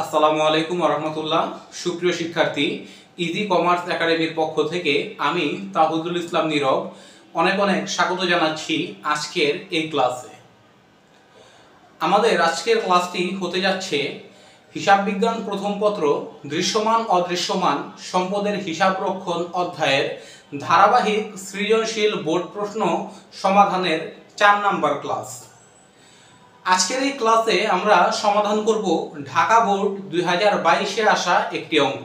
আসসালামু আলাইকুম ওয়া রাহমাতুল্লাহ। সুপ্রিয় শিক্ষার্থী, ইজি কমার্স একাডেমির পক্ষ থেকে আমি তাহুদুল ইসলাম নীরব অনেক অনেক স্বাগত জানাচ্ছি আজকের এই ক্লাসে। আমাদের আজকের ক্লাসটি হতে যাচ্ছে হিসাব বিজ্ঞান প্রথম পত্র দৃশ্যমান অদৃশ্যমান সম্পদের হিসাব রক্ষণ অধ্যায়ের ধারাবাহিক সৃজনশীল বোর্ড প্রশ্ন সমাধানের 4 নাম্বার ক্লাস। আজকের এই ক্লাসে আমরা সমাধান করব ঢাকা বোর্ড 2022-এ আসা একটি অঙ্ক।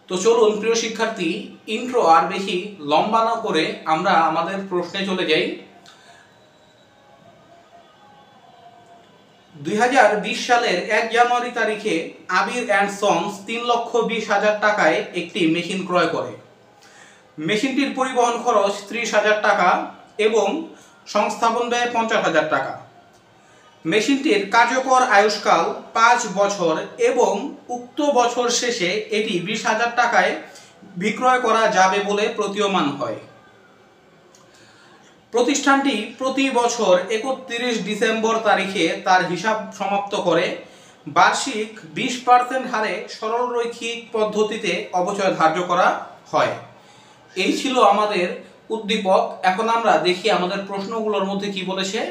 তো চলুন প্রিয় শিক্ষার্থী, ইন্ট্রো আর বেশি লম্বা না করে আমরা আমাদের প্রশ্নে চলে যাই। 2020 সালের 1 জানুয়ারি তারিখে আবির অ্যান্ড সন্স 3,20,000 টাকায় একটি মেশিন ক্রয় করে। মেশিনটির পরিবহন খরচ 30,000 টাকা এবং সংস্থাপন ব্যয় 50,000 টাকা। মেশিনটির কার্যকর আয়ুষ্কাল 5 বছর এবং উক্ত বছর শেষে এটি 20,000 টাকায় বিক্রয় করা যাবে বলে প্রতীয়মান হয়। প্রতিষ্ঠানটি প্রতি বছর 31 ডিসেম্বর তারিখে তার হিসাব সমাপ্ত করে বার্ষিক 20% হারে সরলরৈখিক পদ্ধতিতে অবচয় ধার্য করা হয়। এই ছিল আমাদের উদ্দীপক। এখন আমরা দেখি আমাদের প্রশ্নগুলোর মধ্যে কি বলেছে।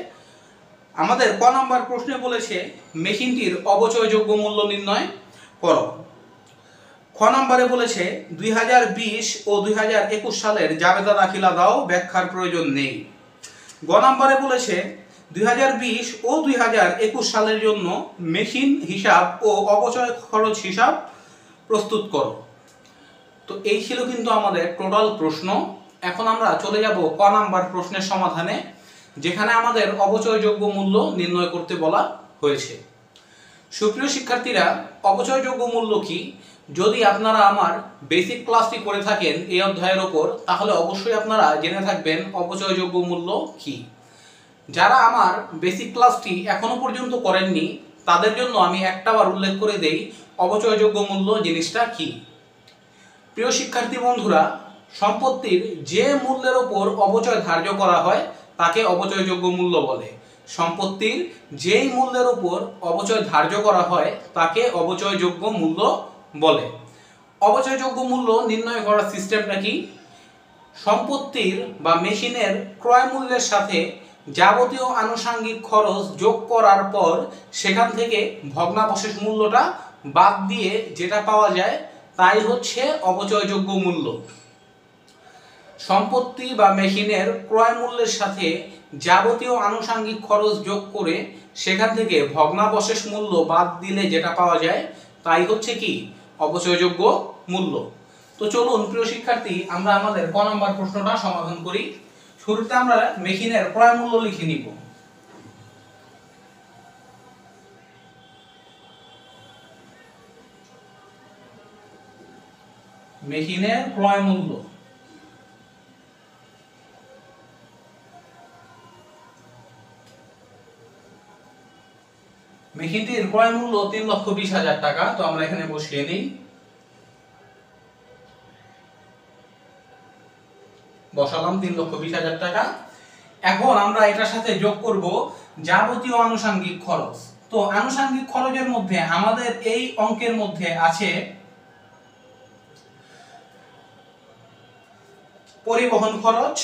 আমাদের ক নাম্বার প্রশ্নে বলেছে মেশিনটির অবচয়যোগ্য মূল্য নির্ণয় করো। খ নাম্বারে বলেছে 2020 ও 2021 সালের জাবেদা দাখিলা দাও, ব্যাখ্যার প্রয়োজন নেই। গ নাম্বারে বলেছে 2020 ও 2021 সালের জন্য মেশিন হিসাব ও অবচয় খরচ হিসাব প্রস্তুত করো। তো এই ছিল কিন্তু আমাদের টোটাল প্রশ্ন। এখন আমরা চলে যাব ক নাম্বার প্রশ্নের সমাধানে, যেখানে আমাদের অবচয়যোগ্য মূল্য নির্ণয় করতে বলা হয়েছে। সুপ্রিয় শিক্ষার্থীরা, অবচয়যোগ্য মূল্য কি? যদি আপনারা আমার বেসিক ক্লাসটি করে থাকেন এই অধ্যায়ের ওপর, তাহলে অবশ্যই আপনারা জেনে থাকবেন অবচয়যোগ্য মূল্য কি। যারা আমার বেসিক ক্লাসটি এখনো পর্যন্ত করেননি তাদের জন্য আমি একটাবার উল্লেখ করে দেই অবচয়যোগ্য মূল্য জিনিসটা কি। প্রিয় শিক্ষার্থী বন্ধুরা, সম্পত্তির যে মূল্যের ওপর অবচয় ধার্য করা হয় তাকে অবচয়যোগ্য মূল্য বলে। সম্পত্তির যেই মূল্যের উপর অবচয় ধার্য করা হয় তাকে অবচয়যোগ্য মূল্য বলে। অবচয়যোগ্য মূল্য নির্ণয় করার সিস্টেমটা কি? সম্পত্তির বা মেশিনের ক্রয় মূল্যের সাথে যাবতীয় আনুষঙ্গিক খরচ যোগ করার পর সেখান থেকে ভগ্নাবশেষ মূল্যটা বাদ দিয়ে যেটা পাওয়া যায় তাই হচ্ছে অবচয়যোগ্য মূল্য। সম্পত্তি বা মেশিনের ক্রয় মূল্যের সাথে যাবতীয় আনুষঙ্গিক খরচ যোগ করে সেখান থেকে ভগ্নাবশেষ মূল্য বাদ দিলে যেটা পাওয়া যায় তাই হচ্ছে কি অবচয়যোগ্য মূল্য। তো চলুন প্রিয় শিক্ষার্থী, আমরা আমাদের ক নাম্বার প্রশ্নটা সমাধান করি। শুরুতে আমরা মেশিনের ক্রয় মূল্য লিখে নিব। মেশিনের ক্রয় মূল্য। মেশিনটির ক্রয় মূল্য 3,20,000 টাকা। তো আমরা এখানে বসিয়ে নিই, বসালাম 3,20,000 টাকা। এখন আমরা এটার সাথে যোগ করব যাবতীয় আনুষঙ্গিক খরচ। তো আনুষঙ্গিক খরচের মধ্যে আমাদের এই অঙ্কের মধ্যে আছে পরিবহন খরচ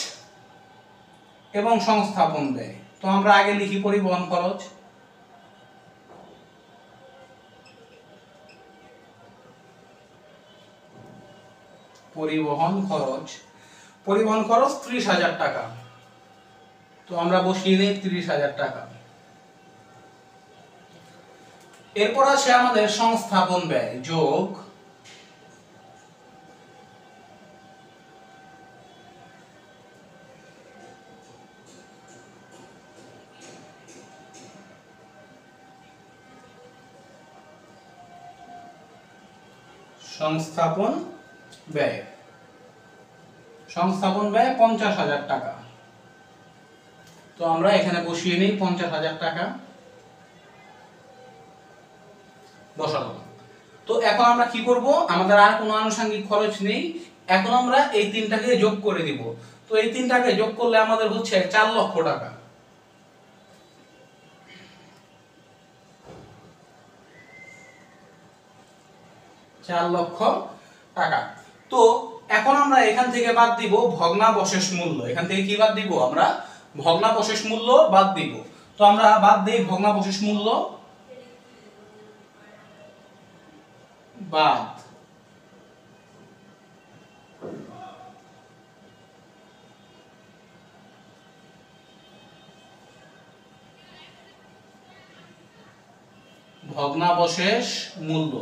এবং সংস্থাপন ব্যয়। তো আমরা আগে লিখি পরিবহন খরচ। পরিবহন খরচ 30,000 টাকা। তো আমরা বসিয়ে নিই 30,000 টাকা। এরপর আছে আমাদের সংস্থাপন ব্যয় যোগ সংস্থাপন ব্যয়। সংস্থাপন ব্যয় 50,000 টাকা। তো আমরা এখানে বসিয়ে নিই 50,000 টাকা, বসালাম। তো এখন আমরা কি করব, আমাদের আর কোনো আনুষঙ্গিক খরচ নেই, এখন আমরা এই তিনটাকে যোগ করে দিব। তো এই তিনটাকে যোগ করলে আমাদের হচ্ছে 4 লক্ষ টাকা। 4 লক্ষ টাকা। তো এখন আমরা এখান থেকে বাদ দিব ভগ্নাবশেষ মূল্য। এখান থেকে কি বাদ দিব? আমরা ভগ্নাবশেষ মূল্য বাদ দিব। তো আমরা বাদ দেই ভগ্নাবশেষ মূল্য বাদ। ভগ্নাবশেষ মূল্য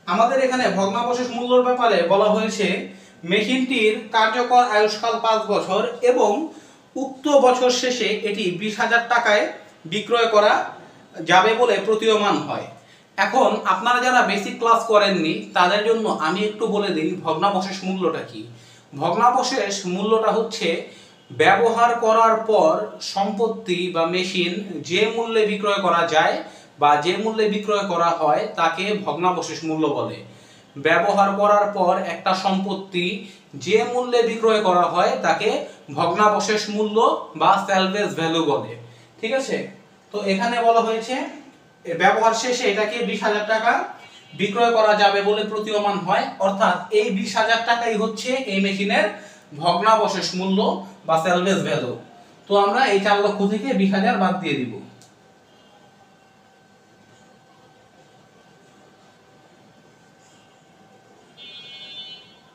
আমাদের এখানে ভগ্নাবশেষ মূল্যের ব্যাপারে বলা হয়েছে মেশিনটির কার্যকর আয়ুষ্কাল 5 বছর এবং উক্ত বছর শেষে এটি 20,000 টাকায় বিক্রয় করা যাবে বলে প্রতীয়মান হয়। এখন আপনারা যারা বেসিক ক্লাস করেননি তাদের জন্য আমি একটু বলে দিই ভগ্নাবশেষ মূল্যটা কি। ভগ্নাবশেষ মূল্যটা হচ্ছে ব্যবহার করার পর সম্পত্তি বা মেশিন যে মূল্যে বিক্রয় করা যায় বা যে মূল্যে বিক্রয় করা হয় তাকে ভগ্নাবশেষ মূল্য বলে। ব্যবহার করার পর একটা সম্পত্তি যে মূল্যে বিক্রয় করা হয় তাকে ভগ্নাবশেষ মূল্য বা স্যালভেজ ভ্যালু বলে। ঠিক আছে? তো এখানে বলা হয়েছে ব্যবহার শেষে এটাকে 20,000 টাকা বিক্রয় করা যাবে বলে প্রতীয়মান হয়, অর্থাৎ এই 20,000 টাকাই হচ্ছে এই মেশিনের ভগ্নাবশেষ মূল্য বা স্যালভেজ ভ্যালু। তো আমরা এই 4 লক্ষ থেকে 20,000 বাদ দিয়ে দিব।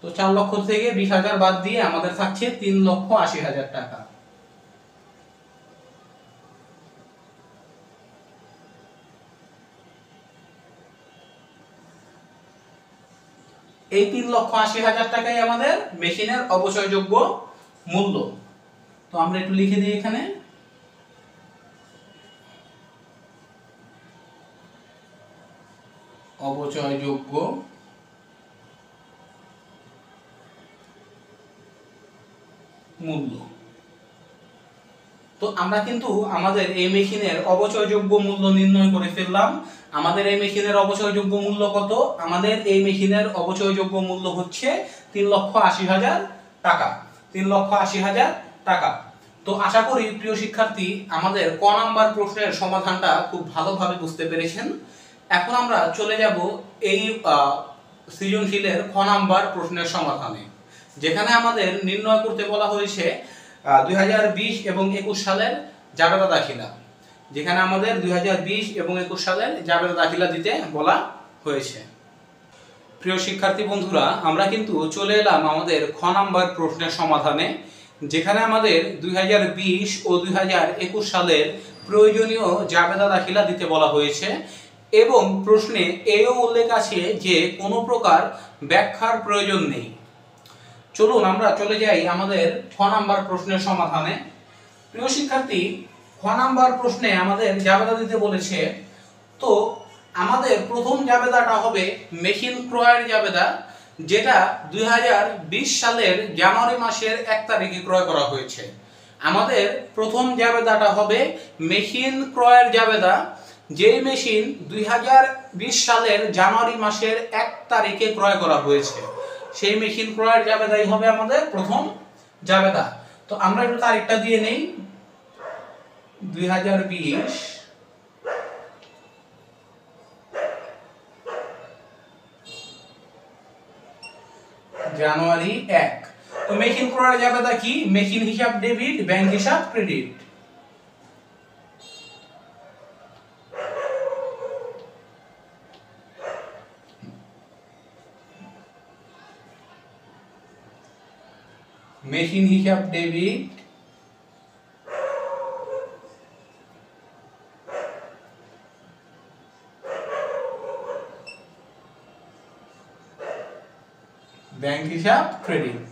তো 4 লক্ষ থেকে 20,000 বাদ দিয়ে আমাদের থাকছে 3,80,000 টাকা। এই 3,80,000 টাকাই আমাদের মেশিনের অবচয়যোগ্য মূল্য। তো আমরা একটু লিখে দিই এখানে অবচয়যোগ্য মূল্য। তো আমরা কিন্তু আমাদের এই মেশিনের অবচয়যোগ্য মূল্য নির্ণয় করে ফেললাম। আমাদের এই মেশিনের অবচয়যোগ্য মূল্য কত? আমাদের এই মেশিনের অবচয়যোগ্য মূল্য হচ্ছে 3,80,000 টাকা। 3,80,000 টাকা। তো আশা করি প্রিয় শিক্ষার্থী আমাদের ক নাম্বার প্রশ্নের সমাধানটা খুব ভালোভাবে বুঝতে পেরেছেন। এখন আমরা চলে যাব এই সৃজনশীলের খ নাম্বার প্রশ্নের সমাধানে, যেখানে আমাদের নির্ণয় করতে বলা হয়েছে 2020 এবং 21 সালের জাবেদা দাখিলা। যেখানে আমাদের 2020 এবং 21 সালের জাবেদা দাখিলা দিতে বলা হয়েছে। প্রিয় শিক্ষার্থী বন্ধুরা, আমরা কিন্তু চলে এলাম আমাদের খ নাম্বার প্রশ্নের সমাধানে, যেখানে আমাদের 2020 ও 2021 সালের প্রয়োজনীয় জাবেদা দাখিলা দিতে বলা হয়েছে এবং প্রশ্নে এও উল্লেখ আছে যে কোনো প্রকার ব্যাখ্যার প্রয়োজন নেই। চলুন আমরা চলে যাই আমাদের খ নাম্বার প্রশ্নের সমাধানে। প্রিয় শিক্ষার্থী, খ নাম্বার প্রশ্নে আমাদের জাবেদা দিতে বলেছে। তো আমাদের প্রথম জাবেদাটা হবে মেশিন ক্রয়ের জাবেদা, যেটা 2020 সালের জানুয়ারি মাসের 1 তারিখে ক্রয় করা হয়েছে। আমাদের প্রথম জাবেদাটা হবে মেশিন ক্রয়ের জাবেদা, যেই মেশিন 2020 সালের জানুয়ারি মাসের 1 তারিখে ক্রয় করা হয়েছে। সেই মেশিন ক্রয়ের জাবেদাই হবে আমাদের প্রথম জাবেদা। তো আমরা একটু তারিখটা দিয়ে নেই, 2020 জানুয়ারি 1। তো মেশিন ক্রয়ের জাবেদা কি? মেশিন হিসাব ডেবিট, ব্যাংক হিসাব ক্রেডিট। মেশিন হিসাব ডেবিট, ব্যাংক হিসাব ক্রেডিট।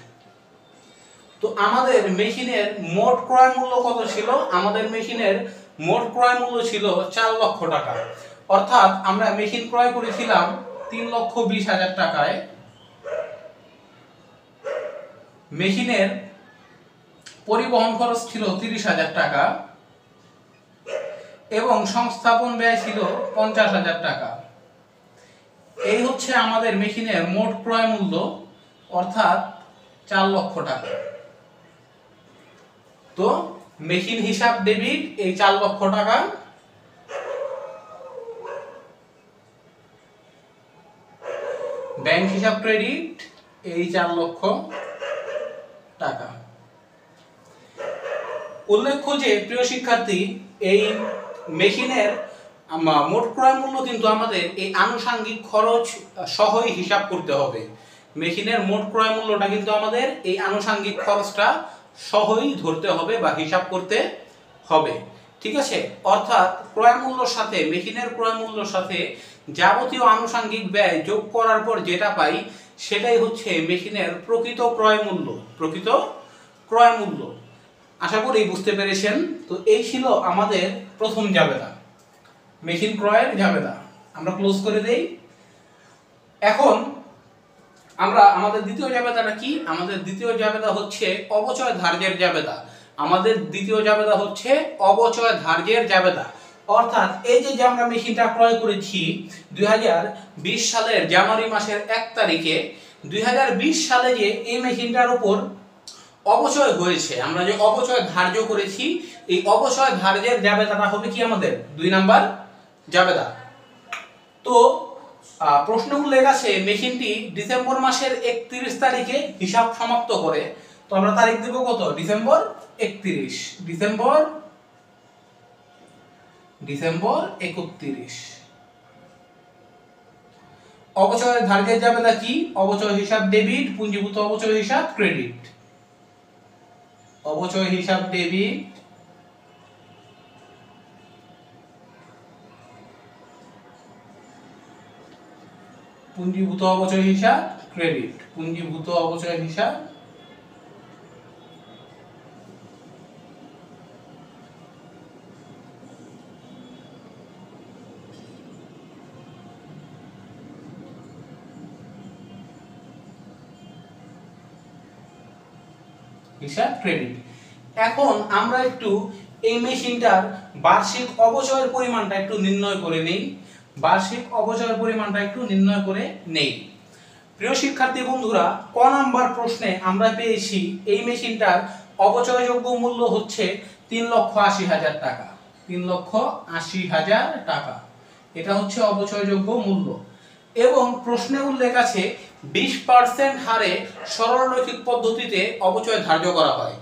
তো আমাদের মেশিনের মোট ক্রয় মূল্য কত ছিল? আমাদের মেশিনের মোট ক্রয় মূল্য ছিল 4 লক্ষ টাকা। অর্থাৎ আমরা মেশিন ক্রয় করেছিলাম 3,20,000 টাকায়। মেশিনের পরিবহন খরচ ছিল 30,000 টাকা এবং সংস্থাপন ব্যয় ছিল 50,000 টাকা। এই হচ্ছে আমাদের মেশিনের মোট ক্রয় মূল্য, অর্থাৎ 4 লক্ষ টাকা। তো মেশিন হিসাব ডেবিট এই 4 লক্ষ টাকা ব্যাংক হিসাব ক্রেডিট এই 4 লক্ষ টাকা। উল্লেখ্য যে প্রিয় শিক্ষার্থী, এই মেশিনের মোট ক্রয় মূল্য কিন্তু আমাদের এই আনুষঙ্গিক খরচ সহই হিসাব করতে হবে। মেশিনের মোট ক্রয় মূল্যটা কিন্তু আমাদের এই আনুষঙ্গিক খরচটা সহই ধরতে হবে বা হিসাব করতে হবে, ঠিক আছে। অর্থাৎ ক্রয় মূল্যর সাথে, মেশিনের ক্রয় মূল্যর সাথে যাবতীয় আনুষঙ্গিক ব্যয় যোগ করার পর যেটা পাই সেটাই হচ্ছে মেশিনের প্রকৃত ক্রয় মূল্য। প্রকৃত ক্রয় মূল্য আশা করি বুঝতে পেরেছেন। তো এই ছিল আমাদের প্রথম জাবেদা, মেশিন ক্রয়ের জাবেদা। আমরা ক্লোজ করে দেই। এখন আমরা আমাদের দ্বিতীয় জাবেদাটা কি? আমাদের দ্বিতীয় জাবেদা হচ্ছে অবচয় ধার্যের জাবেদা। আমাদের দ্বিতীয় জাবেদা হচ্ছে অবচয় ধার্যের জাবেদা। অর্থাৎ এই যে আমরা মেশিনটা ক্রয় করেছি 2020 সালের জানুয়ারি মাসের 1 তারিখে, 2020 সালে যে এই মেশিনটার উপর অবচয় হয়েছে, আমরা যে অবচয় ধার্য করেছি, এই অবচয় ধার্যের জাবেদাটা হবে কি আমাদের 2 নাম্বার জাবেদা। তো প্রশ্ন উল্লেখ আছে ডিসেম্বর ডিসেম্বর মাসের 31 তারিখে হিসাব সমাপ্ত করে। তো আমরা তারিখ দেব কত? December 31, December 31। অবচয় ধার্যের জাবেদা কি? অবচয় হিসাব ডেবিট, পুঞ্জীভূত অবচয় হিসাব ক্রেডিট। অবচয় হিসাব ডেবিট, পুঞ্জীভূত অবচয় হিসাব ক্রেডিট। পুঞ্জীভূত অবচয় হিসাব হিসাব ক্রেডিট। এখন আমরা একটু এই মেশিনটার বার্ষিক অবচয়ের পরিমাণটা একটু নির্ণয় করে নেই। বার্ষিক অবচয়ের পরিমাণটা একটু নির্ণয় করে নেই। প্রিয় শিক্ষার্থী বন্ধুরা, ক নাম্বার প্রশ্নে আমরা পেয়েছি এই মেশিনটার অবচয়যোগ্য মূল্য হচ্ছে 3,80,000 টাকা। 3,80,000 টাকা, এটা হচ্ছে অবচয়যোগ্য মূল্য। এবং প্রশ্নে উল্লেখ আছে 20% হারে সরলরৈখিক পদ্ধতিতে অবচয় ধার্য করা হয়।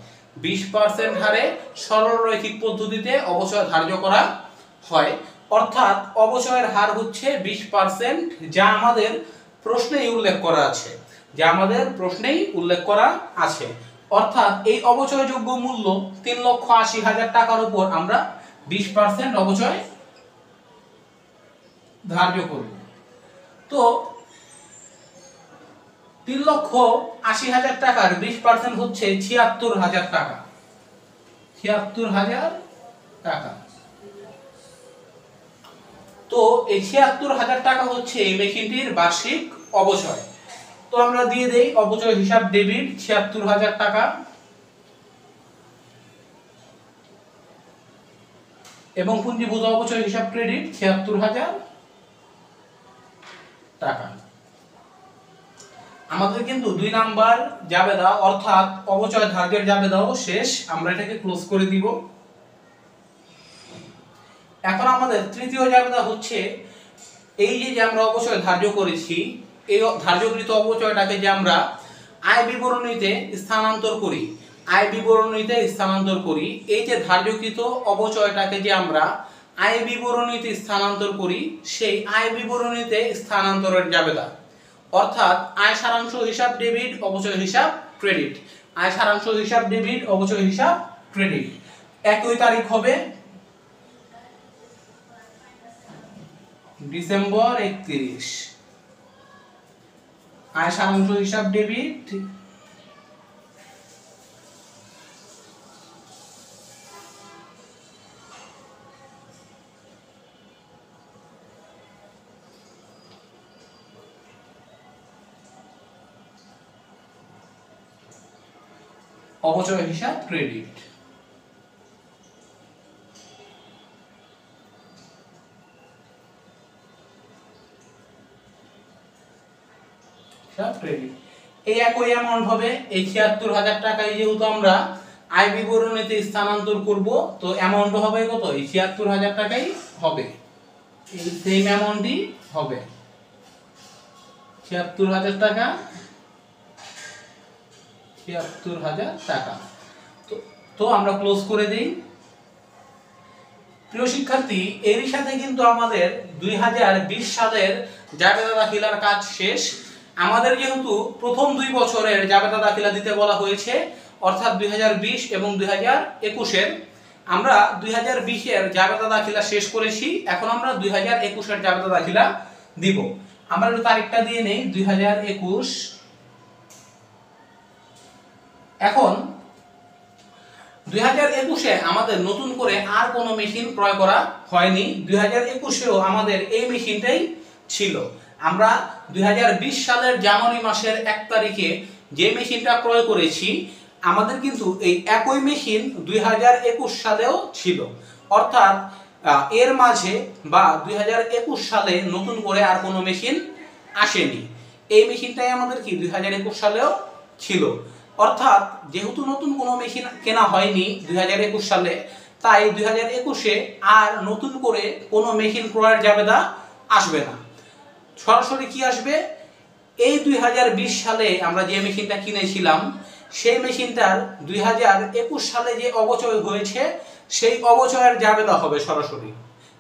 20% হারে সরলরৈখিক পদ্ধতিতে অবচয় ধার্য করা হয়। অর্থাৎ অবচয়ের হার হচ্ছে 20%, যা আমাদের প্রশ্নেই উল্লেখ করা আছে, যা আমাদের প্রশ্নেই উল্লেখ করা আছে। অর্থাৎ এই অবচয়যোগ্য মূল্য 3,80,000 টাকার উপর আমরা 20% অবচয় ধার্য করব। তো 3,80,000 টাকার 20% হচ্ছে 76,000 টাকা। 76,000 টাকা। তো এই 76,000 টাকা হচ্ছে এই মেশিনটির বার্ষিক অবচয়। তো আমরা দিয়ে দেই অবচয় হিসাব ডেবিট 76,000 টাকা এবং পুঞ্জীভূত অবচয় হিসাব ক্রেডিট 76,000 টাকা। আমাদের কিন্তু 2 নাম্বার জাবেদা অর্থাৎ অবচয় ধার্যের জাবেদাও শেষ। আমরা এটাকে ক্লোজ করে দিব। এখন আমাদের তৃতীয় জাবেদা হচ্ছে এই যে আমরা অবচয় ধার্য করেছি, এই ধার্যকৃত অবচয়টাকে যে আমরা আয় বিবরণীতে স্থানান্তর করি, আয় বিবরণীতে স্থানান্তর করি। এই যে ধার্যকৃত অবচয়টাকে যে আমরা আয় বিবরণীতে স্থানান্তর করি, সেই আয় বিবরণীতে স্থানান্তরের জাবেদা। অর্থাৎ আয় সারাংশ হিসাব ডেবিট, অবচয় হিসাব ক্রেডিট। আয় সারাংশ হিসাব ডেবিট, অবচয় হিসাব ক্রেডিট। একই তারিখ হবে ডিসেম্বর 31। আয় সারাংশ হিসাব ডেবিট, অবচয় হিসাব ক্রেডিট। এই একই অ্যামাউন্ট হবে। এই 76,000 টাকায় যেহেতু আমরা আয় বিবরণীতে স্থানান্তর করব, তো অ্যামাউন্ট হবে কত? এই 76,000 টাকাই হবে, এই সেম অ্যামাউন্টই হবে। ৭৬,০০০ টাকা, ৭৬,০০০ টাকা। তো আমরা ক্লোজ করে দেই। প্রিয় শিক্ষার্থী, এরই সাথে কিন্তু আমাদের 2020 সালের জাবেদা দাখিলার কাজ শেষ। আমাদের যেহেতু প্রথম 2 বছরের জাবেদা দাখিলা দিতে বলা হয়েছে, অর্থাৎ 2020 এবং 2021 এর, আমরা 2020 এর জাবেদা দাখিলা শেষ করেছি। এখন আমরা 2021 এর জাবেদা দাখিলা দিব। আমরা একটু তারিখটা দিয়ে নেই, 2021। এখন 2021 এ আমাদের নতুন করে আর কোনো মেশিন ক্রয় করা হয়নি। 2021 এও আমাদের এই মেশিনটাই ছিল। আমরা 2020 সালের জানুয়ারি মাসের 1 তারিখে যে মেশিনটা ক্রয় করেছি, আমাদের কিন্তু এই একই মেশিন 2021 সালেও ছিল। অর্থাৎ এর মাঝে বা 2021 সালে নতুন করে আর কোনো মেশিন আসেনি। এই মেশিনটাই আমাদের কি 2021 সালেও ছিল। অর্থাৎ যেহেতু নতুন কোনো মেশিন কেনা হয়নি 2021 সালে, তাই 2021 আর নতুন করে কোনো মেশিন ক্রয়ের জাবেদা আসবে না। সরাসরি কি আসবে, এই 2020 সালে আমরা যে মেশিনটা কিনেছিলাম, সেই মেশিনটার 2021 সালে যে অবচয় হয়েছে, সেই অবচয়ের জাবেদা হবে সরাসরি,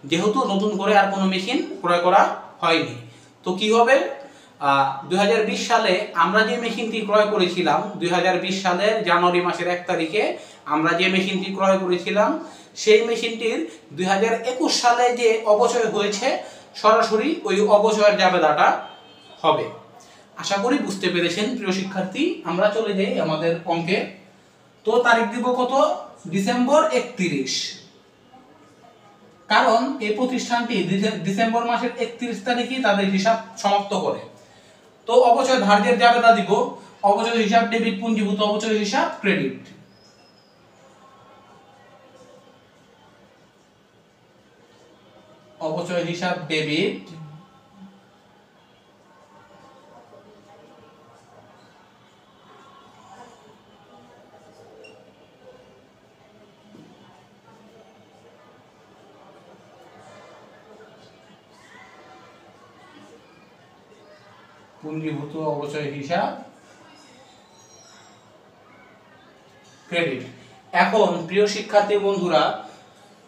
যেহেতু নতুন করে আর কোনো মেশিন ক্রয় করা হয়নি। তো কি হবে, 2020 সালে আমরা যে মেশিনটি ক্রয় করেছিলাম, 2020 সালের জানুয়ারি মাসের 1 তারিখে আমরা যে মেশিনটি ক্রয় করেছিলাম, সেই মেশিনটির 2021 সালে যে অবচয় হয়েছে, সরাসরি ওই অবচয়ের জাবেদাটা হবে। আশা করি বুঝতে পেরেছেন প্রিয় শিক্ষার্থী। আমরা চলে যাই আমাদের অঙ্কে। তো তারিখ দিব কত, ডিসেম্বর 31, কারণ এই প্রতিষ্ঠানটি ডিসেম্বর মাসের 31 তারিখে তাদের হিসাব সমাপ্ত করে। তো অবচয় ধার্যের জাবেদা দিব, অবচয় হিসাব ডেবিট, পুঞ্জীভূত অবচয় হিসাব ক্রেডিট। অবচয় হিসাব ডেবিট, পুঞ্জীভূত অবচয় হিসাব ক্রেডিট। এখন প্রিয় শিক্ষার্থী বন্ধুরা,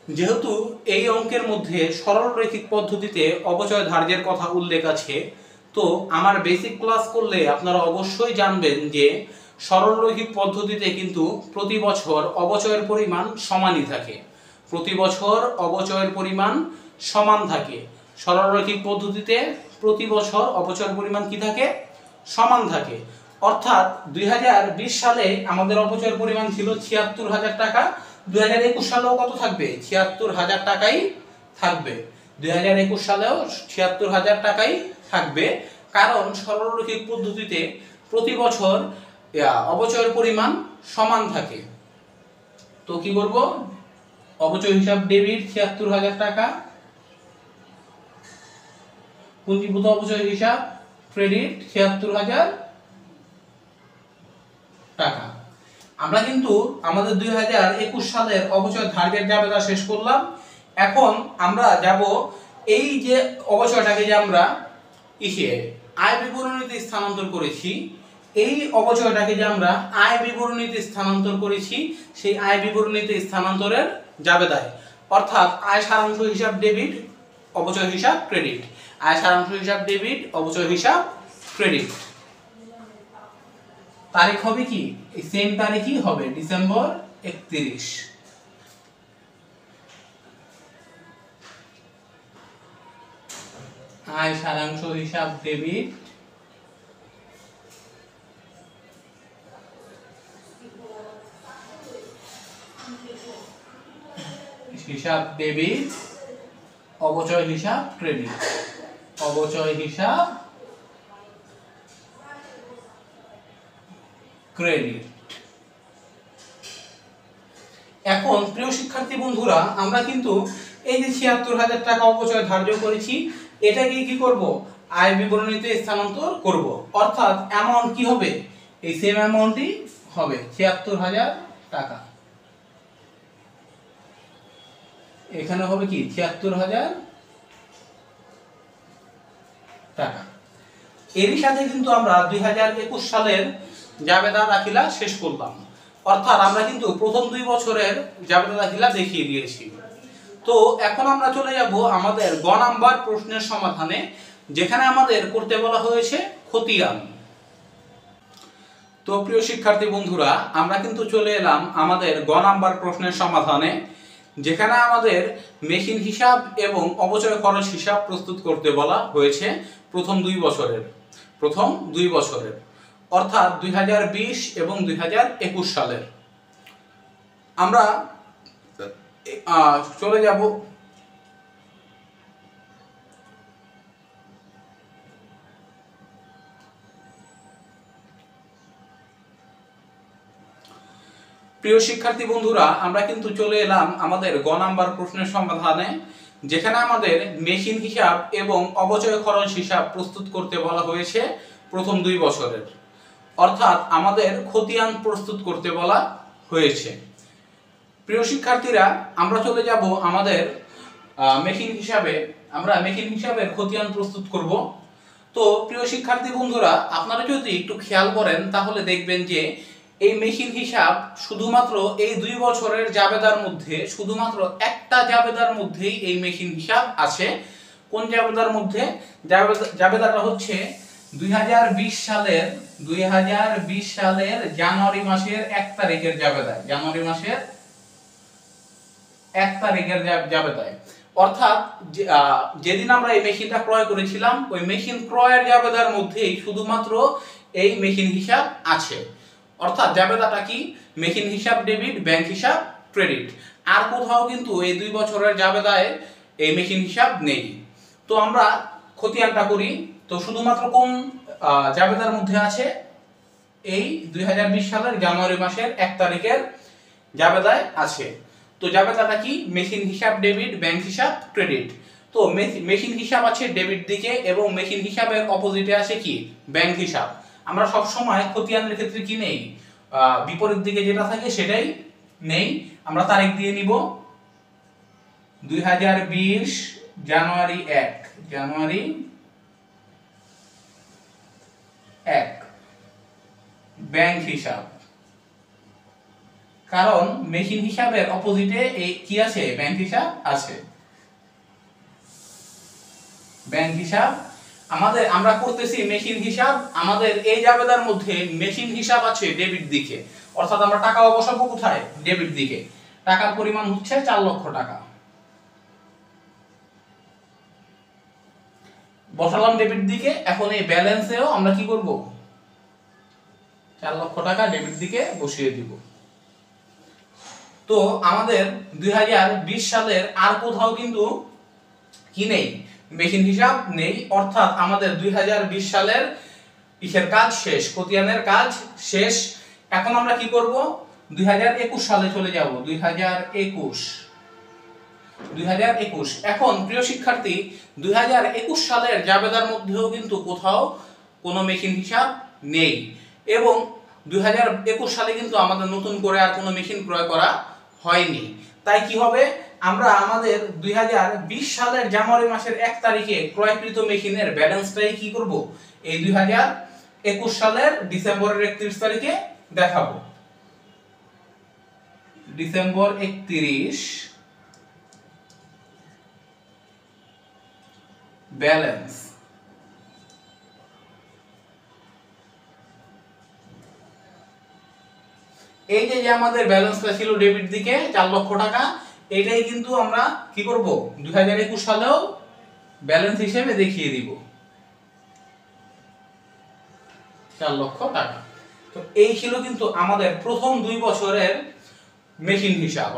যেহেতু এই অঙ্কের মধ্যে সরল রৈখিক পদ্ধতিতে অবচয় ধার্যের কথা উল্লেখ আছে, তো আমার বেসিক ক্লাস করলে আপনারা অবশ্যই জানবেন যে সরল রৈখিক পদ্ধতিতে কিন্তু প্রতি বছর অবচয়ের পরিমাণ সমানই থাকে। প্রতি বছর অবচয়ের পরিমাণ সমান থাকে। সরল রৈখিক পদ্ধতিতে প্রতি বছর অবচয়ের পরিমাণ কি থাকে, সমান থাকে। অর্থাৎ 2020 সালে আমাদের অপচয়ের পরিমাণ ছিল ৭৬,০০০ টাকা, 2021 সালেও কত থাকবে, ৭৬,০০০ টাকাই থাকবে। 2021 সালেও ৭৬,০০০ টাকাই থাকবে, কারণ সরলরৈখিক পদ্ধতিতে প্রতি বছর অপচয়ের পরিমাণ সমান থাকে। তো কি করব, অপচয় হিসাব ডেবিট ৭৬,০০০ টাকা, পুঞ্জীভূত অপচয় হিসাব ক্রেডিট ৭৬,০০০ টাকা। আমরা কিন্তু আমাদের 2021 সালের অবচয় ধার্যের জাবেদা শেষ করলাম। এখন আমরা যাব এই যে অবচয়টাকে যে আমরা আয় বিবরণীতে স্থানান্তর করেছি, এই অবচয়টাকে যে আমরা আয় বিবরণীতে স্থানান্তর করেছি, সেই আয় বিবরণীতে স্থানান্তরের জাবেদায়, অর্থাৎ আয় সারাংশ হিসাব ডেবিট, অবচয় হিসাব ক্রেডিট। আয় সারাংশ হিসাব ডেবিট, অবচয় হিসাব ক্রেডিট। তারিখ হবে কি, এই সেম তারিখই হবে, ডিসেম্বর 31। আয় সারাংশ হিসাব ডেবিট, হিসাব ডেবিট, অবচয় হিসাব ক্রেডিট, অবচয় হিসাব ক্রেডিট। এখন প্রিয় শিক্ষার্থী বন্ধুরা, আমরা কিন্তু এই যে ৭৬,০০০ টাকা অপচয় ধার্য করেছি, এটাকে কি করব, আয় বিবরণীতে স্থানান্তর করব। অর্থাৎ অ্যামাউন্ট কি হবে, এই সেম অ্যামাউন্টই হবে ৭৬,০০০ টাকা। এখানে হবে কি ৭৬,০০০ টাকা। এরই সাথে কিন্তু আমরা 2021 সালের জাবেদা দাখিলা শেষ করলাম, অর্থাৎ আমরা কিন্তু প্রথম 2 বছরের জাবেদা দাখিলা দেখিয়ে দিয়েছি। তো এখন আমরা চলে যাব আমাদের গ নাম্বার প্রশ্নের সমাধানে, যেখানে আমাদের করতে বলা হয়েছে খতিয়ান। তো প্রিয় শিক্ষার্থী বন্ধুরা, আমরা কিন্তু চলে এলাম আমাদের গ নাম্বার প্রশ্নের সমাধানে, যেখানে আমাদের মেশিন হিসাব এবং অপচয় খরচ হিসাব প্রস্তুত করতে বলা হয়েছে প্রথম 2 বছরের অর্থাৎ 2020 এবং 2021 সালের। আমরা চলে যাব প্রিয় শিক্ষার্থী বন্ধুরা, আমরা কিন্তু চলে এলাম আমাদের গ নাম্বার প্রশ্নের সমাধানে, যেখানে আমাদের মেশিন হিসাব এবং অপচয় খরচ হিসাব প্রস্তুত করতে বলা হয়েছে প্রথম 2 বছরের, অর্থাৎ আমাদের খতিয়ান প্রস্তুত করতে বলা হয়েছে। প্রিয় শিক্ষার্থীরা, আমরা চলে যাব আমাদের মেশিন হিসাবের খতিয়ান প্রস্তুত করব। তো প্রিয় শিক্ষার্থী বন্ধুরা, আপনারা যদি একটু খেয়াল করেন তাহলে দেখবেন যে এই মেশিন হিসাব শুধুমাত্র এই 2 বছরের জাবেদার মধ্যে শুধুমাত্র একটা জাবেদার মধ্যেই এই মেশিন হিসাব আছে। কোন জাবেদার মধ্যে? জাবেদাটা হচ্ছে 2020 সালের জানুয়ারি মাসের 1 তারিখের জাবেদা, জানুয়ারি মাসের 1 তারিখের জাবেদায়, অর্থাৎ যেদিন আমরা এই মেশিনটা ক্রয় করেছিলাম ওই মেশিন ক্রয়ের জাবেদার মধ্যেই শুধুমাত্র এই মেশিন হিসাব আছে। অর্থাৎ জাবেদাটা কি? মেশিন হিসাব ডেবিট, ব্যাংক হিসাব ক্রেডিট। আর কোথাও কিন্তু এই 2 বছরের জাবেদায় এই মেশিন হিসাব নেই। তো আমরা খতিয়ানটা করি। তো শুধুমাত্র কোন জাবেদার মধ্যে আছে? এই 2020 সালের জানুয়ারি মাসের 1 তারিখের জাবেদায় আছে। তো জাবেদাটা কি? মেশিন হিসাব ডেবিট, ব্যাংক হিসাব ক্রেডিট। তো মেশিন হিসাব আছে ডেবিট দিকে এবং মেশিন হিসাবের অপোজিটে আছে কি? ব্যাংক হিসাব। আমরা সব সময় খতিয়ানের ক্ষেত্রে কি নেই? বিপরীত দিকে যেটা থাকে সেটাই নেই। আমরা তারিখ দিয়ে নিব 2020 জানুয়ারি 1 ব্যাংক হিসাব, কারণ মেশিন হিসাবের অপোজিটে এই কি আছে? ব্যাংক হিসাব আছে। ব্যাংক হিসাব আমরা করতেছি মেশিন হিসাব। আমাদের এই জাবেদার মধ্যে মেশিন হিসাব আছে ডেবিট দিকে, অর্থাৎ আমরা টাকা বসাবো কোথায়? ডেবিট দিকে। টাকার পরিমাণ হচ্ছে 4 লক্ষ টাকা, বসালাম ডেবিট দিকে। এখন এই ব্যালেন্সেও আমরা কি করব? 4 লক্ষ টাকা ডেবিট দিকে বসিয়ে দিব। তো আমাদের 2020 সালের আর কোথাও কিন্তু কি নেই? মেশিন হিসাব নেই, অর্থাৎ আমাদের 2020 সালের কিসের কাজ শেষ? খতিয়ানের কাজ শেষ। এখন আমরা কি করব? 2021 সালে চলে যাব। 2021। এখন প্রিয় শিক্ষার্থী, 2021 সালের জাবেদার মধ্যেও কিন্তু কোথাও কোনো মেশিন হিসাব নেই এবং 2021 সালে কিন্তু আমাদের নতুন করে আর কোনো মেশিন ক্রয় করা হয়নি। তাই কি হবে? আমরা আমাদের 2020 সালের জানুয়ারি মাসের 1 তারিখে ক্রয়কৃত মেশিনের ব্যালেন্সটাই কি করব? এই 2021 সালের ডিসেম্বরের 31 তারিখে দেখাবো। December 31 balance. এই যে আমাদের ব্যালেন্সটা ছিল ডেবিট দিকে 4 লক্ষ টাকা, এটাই কিন্তু আমরা কি করব? 2021 সালেও ব্যালেন্স হিসেবে দেখিয়ে দিব 4 লক্ষ টাকা। তো এই ছিল কিন্তু আমাদের প্রথম 2 বছরের মেশিন হিসাব।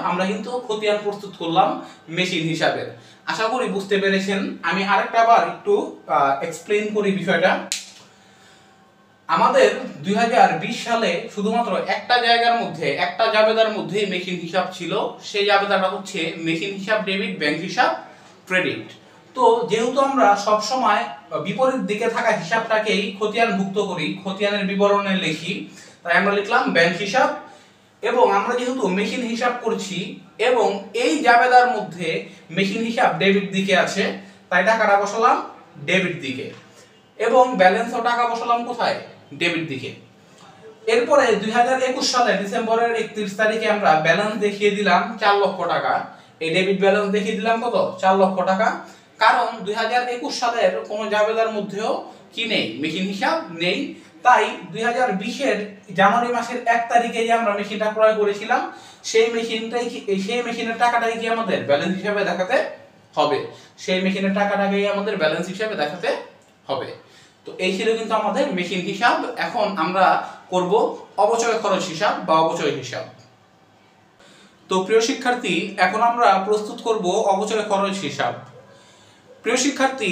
আমরা কিন্তু খতিয়ান প্রস্তুত করলাম মেশিন হিসাবের। আশা করি বুঝতে পেরেছেন। আমি আরেকটা বার একটু এক্সপ্লেইন করি বিষয়টা। আমাদের 2020 সালে শুধুমাত্র একটা জায়গার মধ্যে, একটা জাবেদার মধ্যে মেশিন হিসাব ছিল। সেই জাবেদাটা হচ্ছে মেশিন হিসাব ডেবিট, ব্যাংক হিসাব ক্রেডিট। তো যেহেতু আমরা সব সময় বিপরীত দিকে থাকা হিসাবটাকেই খতিয়ানভুক্ত করি, খতিয়ানের বিবরণে লিখি, তাই আমরা লিখলাম ব্যাংক হিসাব। এবং আমরা যেহেতু মেশিন হিসাব করছি এবং এই জাবেদার মধ্যে মেশিন হিসাব ডেবিট দিকে আছে, তাই টাকাটা বসালাম ডেবিট দিকে, এবং ব্যালেন্স ও টাকা বসালাম কোথায়? ডেবিট দিকে। এরপরে 2021 সালের ডিসেম্বরের 31 তারিখে আমরা ব্যালেন্স দেখিয়ে দিলাম 4 লক্ষ টাকা। এই ডেবিট ব্যালেন্স দেখিয়ে দিলাম কত? 4 লক্ষ টাকা। কারণ 2021 সালের কোনো জাবেদার মধ্যেও কি নেই? মেশিন হিসাব নেই। তাই 2020 এর জানুয়ারি মাসের 1 তারিখে যে আমরা মেশিনটা ক্রয় করেছিলাম, সেই মেশিনের টাকাটাই কি আমাদের ব্যালেন্স হিসাবে দেখাতে হবে। সেই মেশিনের টাকাটাকেই আমাদের ব্যালেন্স হিসাবে দেখাতে হবে। তো এই ছিল কিন্তু আমাদের মেশিন হিসাব। এখন আমরা করব অবচয় খরচ হিসাব বা অবচয় হিসাব। তো প্রিয় শিক্ষার্থী, এখন আমরা প্রস্তুত করব অবচয় খরচ হিসাব। প্রিয় শিক্ষার্থী,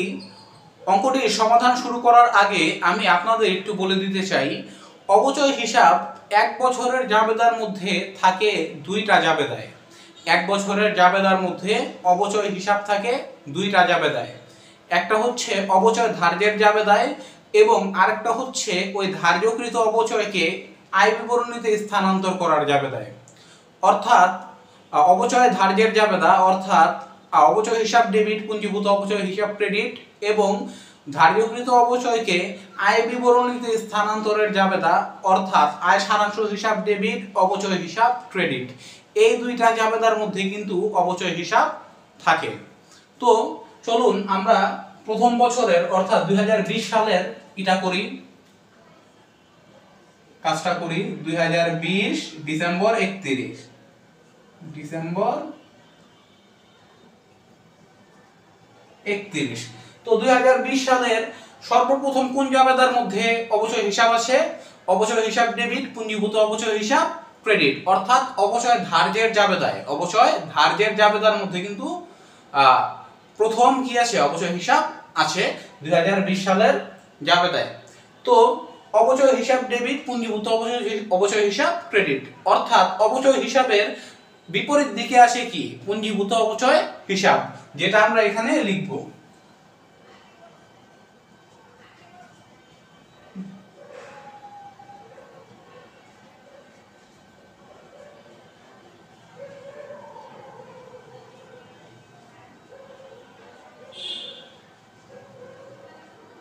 অঙ্কটির সমাধান শুরু করার আগে আমি আপনাদের একটু বলে দিতে চাই, অবচয় হিসাব 1 বছরের জাবেদার মধ্যে থাকে 2টা জাবেদায়। 1 বছরের জাবেদার মধ্যে অবচয় হিসাব থাকে 2টা জাবেদায়। একটা হচ্ছে অবচয় ধার্যের জাবেদায়, এবং আরেকটা হচ্ছে ওই ধার্যকৃত অবচয়কে আয় বিবরণীতে স্থানান্তর করার জাবেদায়। অর্থাৎ অবচয় ধার্যের জাবেদা অর্থাৎ অবচয় হিসাব ডেবিট, পুঞ্জীভূত অবচয় হিসাব ক্রেডিট, এবং ধার্যকৃত অবচয়কে আয় বিবরণীতে স্থানান্তরের জাবেদা অর্থাৎ আয় সারাংশ হিসাব ডেবিট, অবচয় হিসাব ক্রেডিট। এই 2টা জাবেদার মধ্যে কিন্তু অবচয় হিসাব থাকে। তো চলুন আমরা প্রথম বছরের অর্থাৎ 2020 সালের এটা করি, কাজটা করি। 2020 ডিসেম্বর 31, ডিসেম্বর 31। তো 2020 সালের সর্বপ্রথম কোন জাবেদার মধ্যে অবচয় হিসাব আছে? অবচয় হিসাব ডেবিট, পুঞ্জীভূত অবচয় হিসাব ক্রেডিট, অর্থাৎ অবচয় ধার্যের জাবেদায়। অবচয় ধার্যের জাবেদার মধ্যে কিন্তু প্রথম কি আছে? অবচয় হিসাব আছে 2020 সালের জাবেদায়। তো অবচয় হিসাব ডেবিট, পুঞ্জীভূত অবচয় হিসাব ক্রেডিট, অর্থাৎ অবচয় হিসাবের বিপরীত দিকে আসে কি? পুঞ্জীভূত অবচয় হিসাব, যেটা আমরা এখানে লিখব।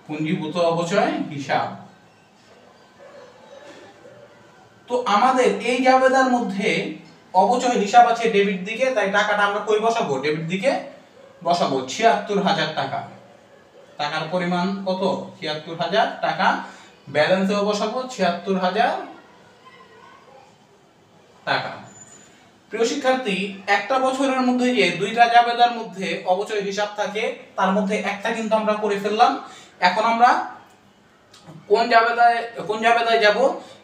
পুঞ্জীভূত অবচয় হিসাব। তো আমাদের এই জাবেদার মধ্যে অবচয় হিসাব আছে ডেবিট দিকে, তাই টাকাটা আমরা কই বসাবো? ডেবিট দিকে বসাবো। ৭৬,০০০ টাকা। টাকার পরিমাণ কত? ৭৬,০০০ টাকা। ব্যালেন্সেও বসাবো ৭৬,০০০ টাকা। প্রিয় শিক্ষার্থী, একটা বছরের মধ্যে যে 2টা জাবেদার মধ্যে অবচয় হিসাব থাকে, তার মধ্যে একটা কিন্তু আমরা করে ফেললাম। এখন আমরা কোন জাবেদায় যাব?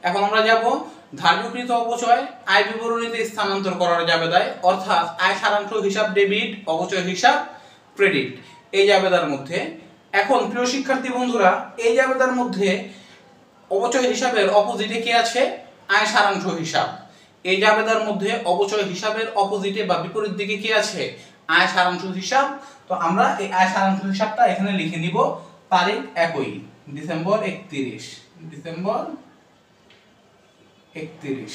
এখন আমরা যাব ধার্যকৃত অবচয় আয় বিবরণীতে স্থানান্তর করার জাবেদায়, অর্থাৎ আয় সারাংশ হিসাব ডেবিট, অবচয় হিসাব ক্রেডিট, এই জাবেদার মধ্যে। এখন প্রিয় শিক্ষার্থী বন্ধুরা, এই জাবেদার মধ্যে অবচয় হিসাবের অপোজিটে কি আছে? আয় সারাংশ হিসাব। এই জাবেদার মধ্যে অবচয় হিসাবের অপোজিটে বা বিপরীত দিকে কি আছে? আয় সারাংশ হিসাব। তো আমরা এই আয় সারাংশ হিসাবটা এখানে লিখে নিব। তারিখ একই, ডিসেম্বর 31, ডিসেম্বর 31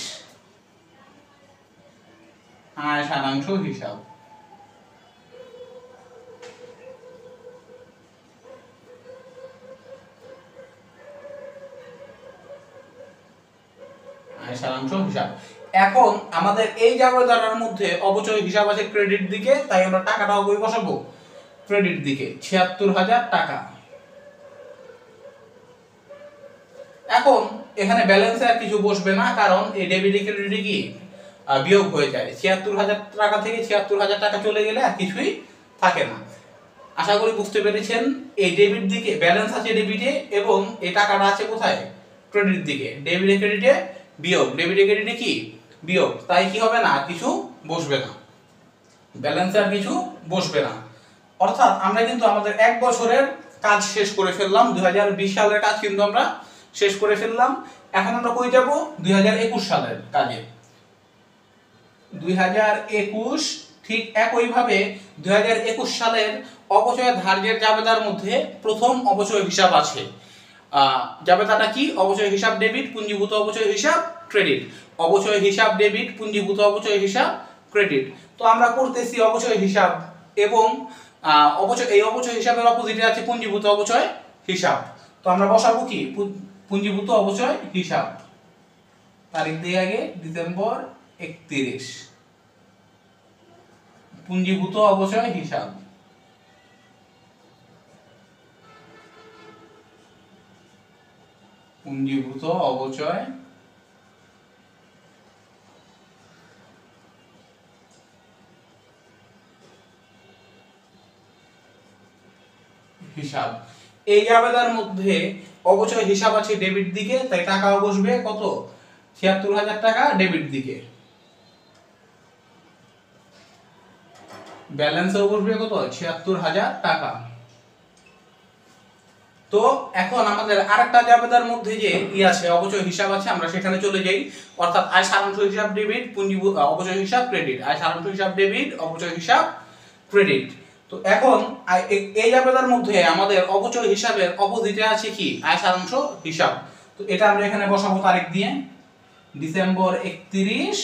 আয় সারাংশ হিসাব। আয় সারাংশ হিসাব। এখন আমাদের এই জাবেদার মধ্যে অবচয় হিসাব আছে ক্রেডিট দিকে, তাই আমরা টাকাটাও কই বসাবো? ক্রেডিট দিকে, ৭৬,০০০ টাকা। এখন এখানে ব্যালেন্সে আর কিছু বসবে না, কারণ এই ডেবিট ক্রেডিটে কি বিয়োগ হয়ে যায়। ৭৬,০০০ টাকা থেকে ৭৬,০০০ টাকা চলে গেলে আর কিছুই থাকে না। আশা করি বুঝতে পেরেছেন। এই ডেবিট দিকে ব্যালেন্স আছে ডেবিটে, এবং এই টাকাটা আছে কোথায়? ক্রেডিট দিকে। ডেবিট ক্রেডিটে বিয়োগ, ডেবিট ক্রেডিটে কি বিয়োগ, তাই কি হবে না? কিছু বসবে না, ব্যালেন্সে আর কিছু বসবে না। অর্থাৎ আমরা কিন্তু আমাদের 1 বছরের কাজ শেষ করে ফেললাম। 2020 সালের কাজ কিন্তু আমরা শেষ করে ফেললাম। এখন আমরা কই যাব? 2021 সালের কাজে। 2021 ঠিক একইভাবে 2021 সালের অবচয় ধার্যের জাবেদার মধ্যে প্রথম অবচয় হিসাব আছে। জাবেদাটা কি? অবচয় হিসাব ডেবিট, পুঞ্জীভূত অবচয় হিসাব ক্রেডিট। অবচয় হিসাব ডেবিট, পুঞ্জীভূত অবচয় হিসাব ক্রেডিট। তো আমরা করতেছি অবচয় হিসাব, এবং অপচয়, এই অপচয় হিসাবের অপোজিটে আছে পুঞ্জীভূত অপচয় হিসাব। তো আমরা বসাবো কি পুঞ্জীভূত অপচয় হিসাব। তারিখ দিয়ে আগে ডিসেম্বর 31, পুঞ্জীভূত অপচয় হিসাব। পুঞ্জীভূত অপচয় হিসাব। এই জাবেদার মধ্যে অবচয় হিসাব আছে ডেবিট দিকে, তাই টাকাও বসবে কত ৭৬,০০০ টাকা ডেবিট দিকে, ব্যালেন্সও বসবে কত ৭৬,০০০ টাকা। তো এখন আমাদের আরেকটা জাবেদার মধ্যে যে আছে অবচয় হিসাব আছে, আমরা সেখানে চলে যাই। অর্থাৎ আয় সারাংশ হিসাব ডেবিট, পুঞ্জীভূত অপচয় হিসাব ক্রেডিট, আয় সারাংশ হিসাব ডেবিট, অপচয় হিসাব ক্রেডিট। তো এখন এই জাবেদার মধ্যে আমাদের অপচয় হিসাবের অপোজিটে আছে কি আয় সারাংশ হিসাব। তো এটা আমরা এখানে বসাবো তারিখ দিয়ে ডিসেম্বর 31,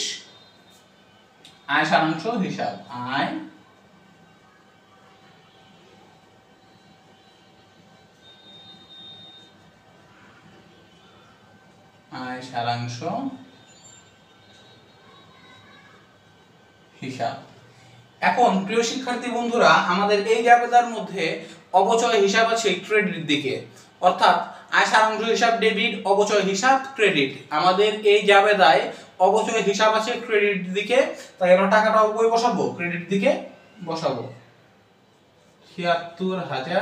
আয় সারাংশ হিসাব, আয় সারাংশ হিসাব। এখন প্রিয় শিক্ষার্থী বন্ধুরা, আমাদের এই জাবেদার মধ্যে অপচয় হিসাব আছে ক্রেডিট দিকে, অর্থাৎ আয় সারাংশ হিসাব ডেবিট, অপচয় হিসাব ক্রেডিট। আমাদের এই জাবেদায় অপচয় হিসাব আছে ক্রেডিট দিকে, তাই আমরা টাকাটা কই বসাবো ক্রেডিট দিকে বসাবো ৭৬,০০০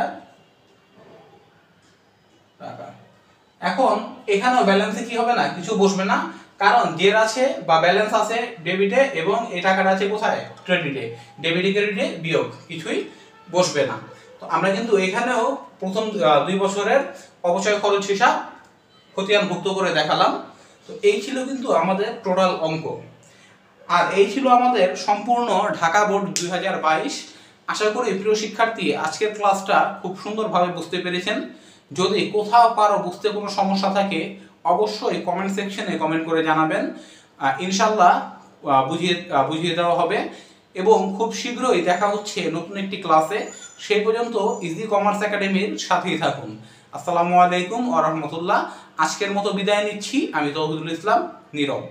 টাকা। এখন এখানেও ব্যালেন্সে কি হবে না, কিছু বসবে না, কারণ জের আছে বা ব্যালেন্স আছে ডেবিটে এবং এই টাকাটা আছে কোথায় ক্রেডিটে, ডেবিটে ক্রেডিটে বিয়োগ, কিছুই বসবে না। তো আমরা কিন্তু এখানেও প্রথম 2 বছরের অপচয় খরচ হিসাব খতিয়ানভুক্ত করে দেখালাম। তো এই ছিল কিন্তু আমাদের টোটাল অঙ্ক, আর এই ছিল আমাদের সম্পূর্ণ ঢাকা বোর্ড 2022। আশা করি প্রিয় শিক্ষার্থী আজকের ক্লাসটা খুব সুন্দরভাবে বুঝতে পেরেছেন। যদি কোথাও কারো বুঝতে কোনো সমস্যা থাকে অবশ্যই কমেন্ট সেকশনে কমেন্ট করে জানাবেন, ইনশাল্লাহ বুঝিয়ে দেওয়া হবে। এবং খুব শীঘ্রই দেখা হচ্ছে নতুন একটি ক্লাসে। সেই পর্যন্ত ইজি কমার্স একাডেমির সাথেই থাকুন। আসসালামু আলাইকুম ওয়া রাহমাতুল্লাহ। আজকের মতো বিদায় নিচ্ছি, আমি তৌহিদুল ইসলাম নীরব।